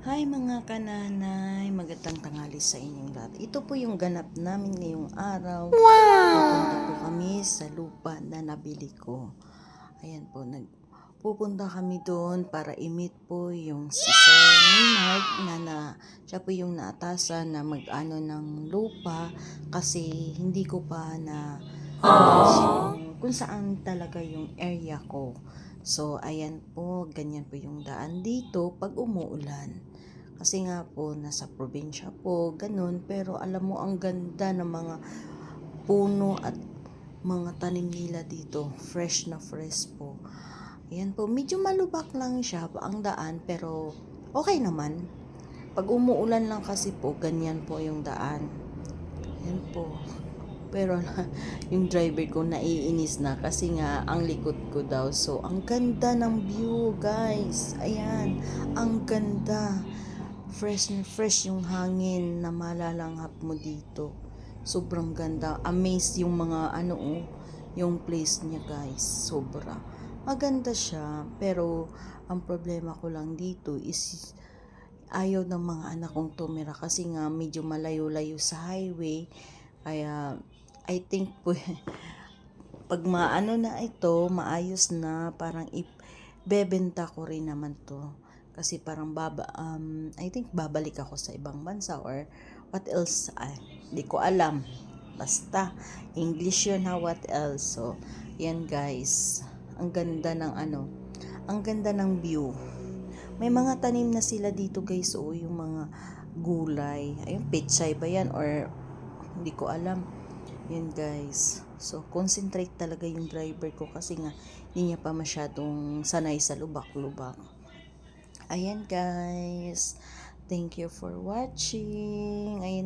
Hi mga kananay, magandang tanghali sa inyong lahat. Ito po yung ganap namin ngayong araw. Pupunta po kami sa lupa na nabili ko. Ayan po, pupunta kami doon para i-meet po yung si Sir Maynard siya po yung naatasan na mag-ano ng lupa kasi hindi ko pa na kung saan talaga yung area ko. So, ayan po, ganyan po yung daan dito pag umuulan. Kasi nga po, nasa probinsya po, ganun. Pero alam mo, ang ganda ng mga puno at mga tanim nila dito. Fresh na fresh po. Ayan po, medyo malubak lang siya ang daan, pero okay naman. Pag umuulan lang kasi po, ganyan po yung daan. Ayan po. Pero yung driver ko naiinis na kasi nga ang likod ko daw. So, ang ganda ng view, guys. Ayan, ang ganda. Fresh na fresh yung hangin na malalanghap mo dito. Sobrang ganda. Amazed yung mga yung place niya, guys. Sobra. Maganda siya, pero ang problema ko lang dito is ayaw ng mga anak kong tumira kasi nga medyo malayo-layo sa highway. Kaya I think po pag maano na ito, maayos na, parang bebenta ko rin naman to. Kasi parang I think babalik ako sa ibang bansa or what else, di ko alam. Basta, English yun ha, what else. So, yan guys. Ang ganda ng ang ganda ng view. May mga tanim na sila dito guys, yung mga gulay. Ayun, pechay ba yan or hindi ko alam. Yan guys. So, concentrate talaga yung driver ko kasi nga hindi niya pa masyadong sanay sa lubak-lubak. Ayan guys. Thank you for watching. Ayan.